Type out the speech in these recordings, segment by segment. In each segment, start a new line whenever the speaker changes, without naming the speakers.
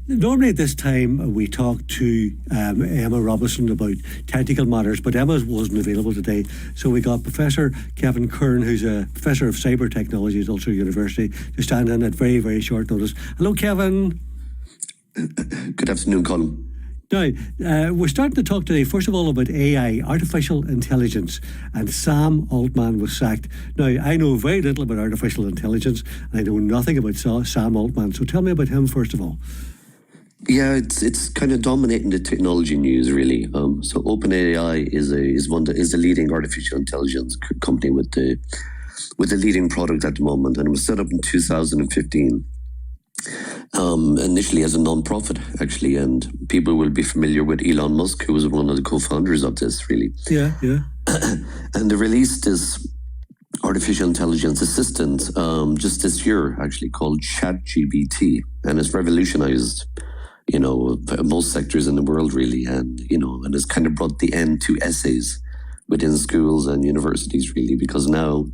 Normally at this time we talk to Emma Robinson about technical matters, but Emma wasn't available today. So we got Professor Kevin Curran, who's a Professor of Cyber Technology at Ulster University, to stand in at very, very short notice. Hello, Kevin.
Good afternoon, Colin.
Now, we're starting to talk today, first of all, about AI, artificial intelligence, and Sam Altman was sacked. Now, I know very little about artificial intelligence, and I know nothing about Sam Altman, so tell me about him, first of all.
Yeah, it's kind of dominating the technology news, really. So OpenAI is a leading artificial intelligence company with the leading product at the moment, and it was set up in 2015. Initially as a non-profit, actually, and people will be familiar with Elon Musk, who was one of the co-founders of this, really.
Yeah.
And they released this artificial intelligence assistant just this year, actually, called ChatGPT, and it's revolutionized, most sectors in the world, really, and it's kind of brought the end to essays within schools and universities, really, because now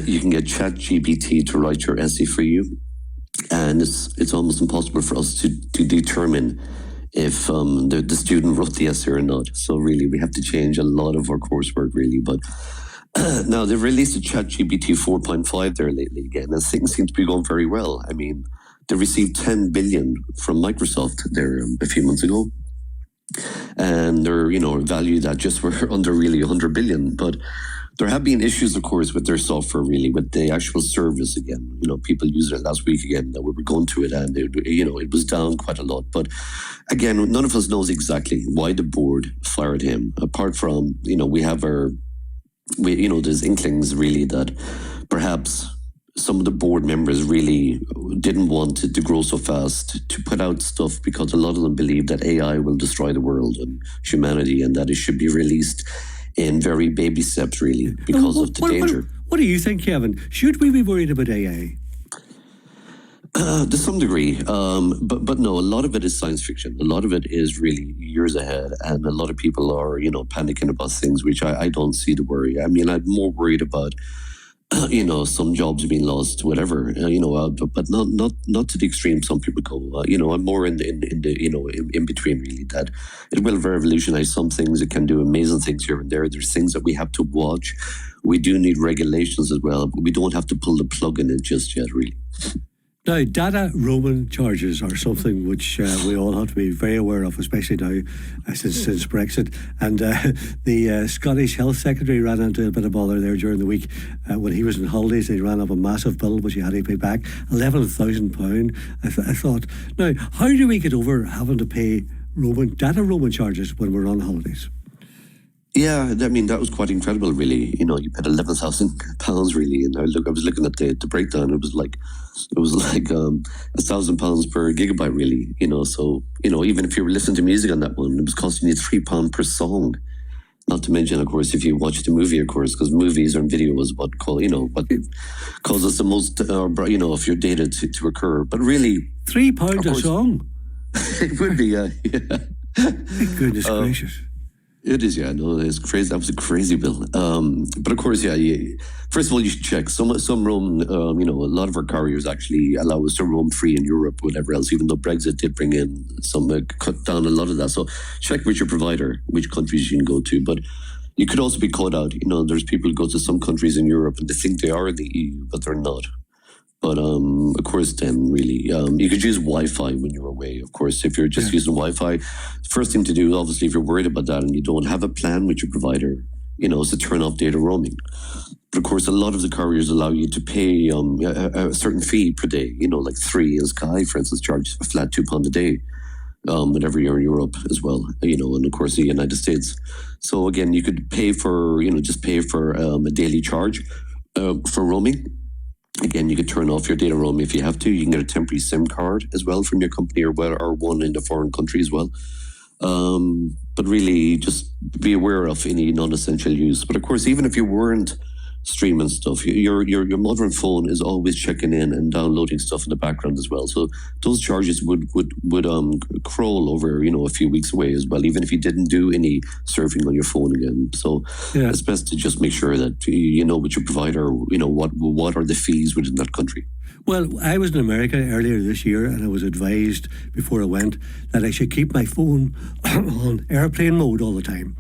you can get ChatGPT to write your essay for you. And it's almost impossible for us to determine if the student wrote the essay or not. So really, we have to change a lot of our coursework, really. But now they've released a ChatGPT 4.5 there lately again, and things seem to be going very well. I mean, they received $10 billion from Microsoft there a few months ago, and they're valued at just under really $100 billion, but. There have been issues, of course, with their software, really, with the actual service again. People used it last week again, that we were going through it, and it was down quite a lot. But again, none of us knows exactly why the board fired him, apart from, there's inklings, really, that perhaps some of the board members really didn't want it to grow so fast to put out stuff, because a lot of them believe that AI will destroy the world and humanity, and that it should be released in very baby steps, really, because of the danger.
What do you think, Kevin? Should we be worried about AI?
To some degree, but no, a lot of it is science fiction. A lot of it is really years ahead, and a lot of people are, panicking about things, which I don't see the worry. I mean, I'm more worried about some jobs being lost, whatever, but not to the extreme some people go. I'm more in between, really, that it will revolutionize some things. It can do amazing things here and there. There's things that we have to watch. We do need regulations as well, but we don't have to pull the plug in it just yet, really.
Now, data roaming charges are something which we all have to be very aware of, especially now since Brexit. And the Scottish Health Secretary ran into a bit of bother there during the week when he was on holidays. He ran up a massive bill which he had to pay back, £11,000. I thought, now, how do we get over having to pay data roaming charges when we're on holidays?
Yeah, I mean, that was quite incredible, really. You paid £11,000, really. And I was looking at the breakdown. It was like £1,000 per gigabyte, really. So even if you were listening to music on that one, it was costing you £3 per song. Not to mention, of course, if you watch the movie, of course, because movies or video is what causes the most, of your data to occur. But really,
£3 a song.
It would be, yeah.
Goodness gracious.
It is, yeah. No, it's crazy. That was a crazy bill. But of course, yeah. First of all, you should check. Some roam. A lot of our carriers actually allow us to roam free in Europe, whatever else. Even though Brexit did bring in some cut down a lot of that. So check with your provider which countries you can go to. But you could also be caught out. There's people who go to some countries in Europe and they think they are in the EU, but they're not. But of course, then really, you could use Wi-Fi when you're away. Of course, if you're just using Wi-Fi, first thing to do, obviously, if you're worried about that and you don't have a plan with your provider, is to turn off data roaming. But of course, a lot of the carriers allow you to pay a certain fee per day. Like 3 and Sky, for instance, charge a flat £2 a day. Whenever you're in Europe as well, and of course the United States. So again, you could pay for, just pay for a daily charge for roaming. Again, you could turn off your data roaming if you have to. You can get a temporary SIM card as well from your company or one in the foreign country as well. But really just be aware of any non-essential use. But of course, even if you weren't streaming stuff, your modern phone is always checking in and downloading stuff in the background as well. So those charges would crawl over, a few weeks away as well, even if you didn't do any surfing on your phone again. So it's best to just make sure that you know with your provider, what are the fees within that country.
Well, I was in America earlier this year, and I was advised before I went that I should keep my phone on airplane mode all the time.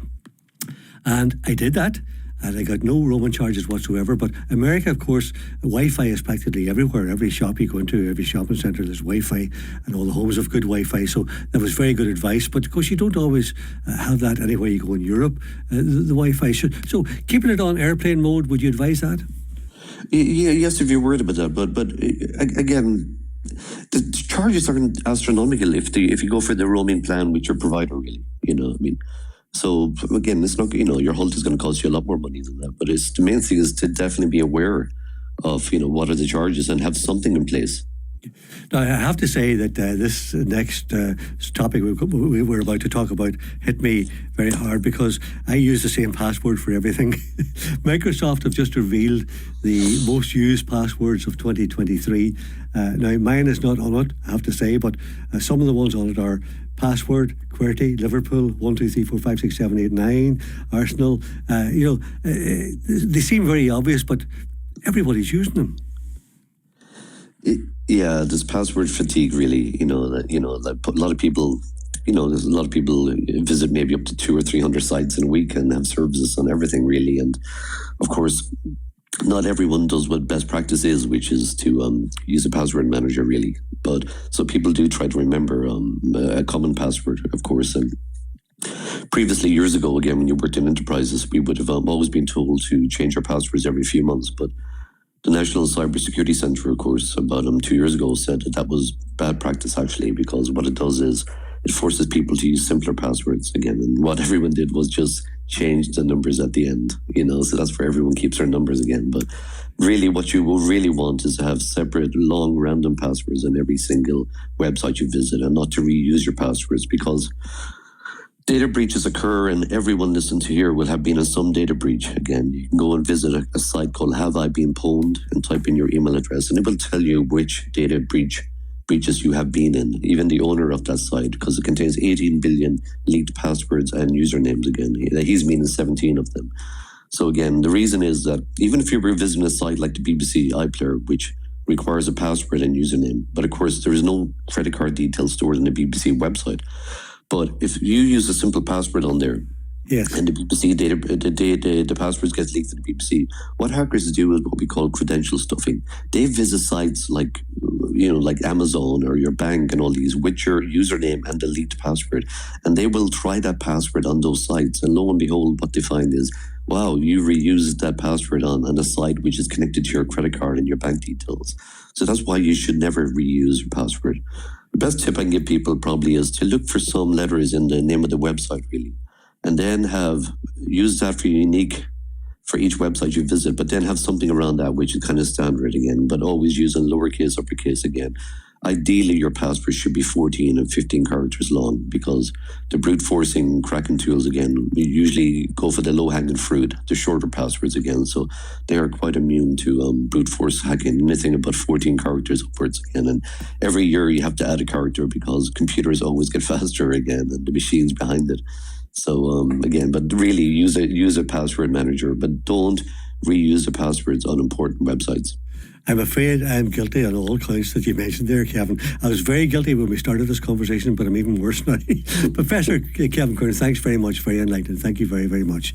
And I did that, and I got no roaming charges whatsoever. But America, of course, Wi-Fi is practically everywhere. Every shop you go into, every shopping centre, there's Wi-Fi, and all the homes have good Wi-Fi. So that was very good advice. But of course, you don't always have that anywhere you go in Europe. The Wi-Fi should. So keeping it on airplane mode, would you advise that?
Yeah, yes, if you're worried about that, but again, the charges aren't astronomical if you go for the roaming plan with your provider, really. You know, I mean, so again, it's not, your halt is going to cost you a lot more money than that. But the main thing is to definitely be aware of what are the charges and have something in place.
Now, I have to say that this next topic we're about to talk about hit me very hard because I use the same password for everything. Microsoft have just revealed the most used passwords of 2023. Now, mine is not on it, I have to say, but some of the ones on it are password, QWERTY, Liverpool, 1, 2, 3, 4, 5, 6, 7, 8, 9, Arsenal. They seem very obvious, but everybody's using them.
Yeah, there's password fatigue, really. A lot of people, there's a lot of people visit maybe up to 200 or 300 sites in a week and have services on everything, really. And of course, not everyone does what best practice is, which is to use a password manager, really. But so people do try to remember a common password, of course. And previously, years ago, again, when you worked in enterprises, we would have always been told to change our passwords every few months. But the National Cybersecurity Centre, of course, about 2 years ago, said that was bad practice, actually, because what it does is it forces people to use simpler passwords again. And what everyone did was just change the numbers at the end, so that's where everyone keeps their numbers again. But really, what you will really want is to have separate, long, random passwords on every single website you visit and not to reuse your passwords, because data breaches occur, and everyone listening to here will have been in some data breach. Again, you can go and visit a site called Have I Been Pwned and type in your email address, and it will tell you which data breaches you have been in, even the owner of that site, because it contains 18 billion leaked passwords and usernames. Again, he's been in 17 of them. So again, the reason is that even if you're visiting a site like the BBC iPlayer, which requires a password and username, but of course there is no credit card details stored in the BBC website. But if you use a simple password on there,
yes,
and the BBC the passwords get leaked to the BBC, what hackers do is what we call credential stuffing. They visit sites like Amazon or your bank and all these with your username and the leaked password, and they will try that password on those sites. And lo and behold, what they find is, wow, you reused that password on a site which is connected to your credit card and your bank details. So that's why you should never reuse your password. The best tip I can give people probably is to look for some letters in the name of the website, really, and then use that for each website you visit, but then have something around that which is kind of standard again, but always using lowercase, uppercase again. Ideally, your password should be 14 and 15 characters long, because the brute forcing cracking tools, again, we usually go for the low-hanging fruit, the shorter passwords again. So they are quite immune to brute force hacking, anything about 14 characters upwards again. And every year you have to add a character because computers always get faster again and the machines behind it. So again, but really use a password manager, but don't reuse the passwords on important websites.
I'm afraid I'm guilty on all counts that you mentioned there, Kevin. I was very guilty when we started this conversation, but I'm even worse now. Professor Kevin Curran, thanks very much, very enlightening. Thank you very, very much.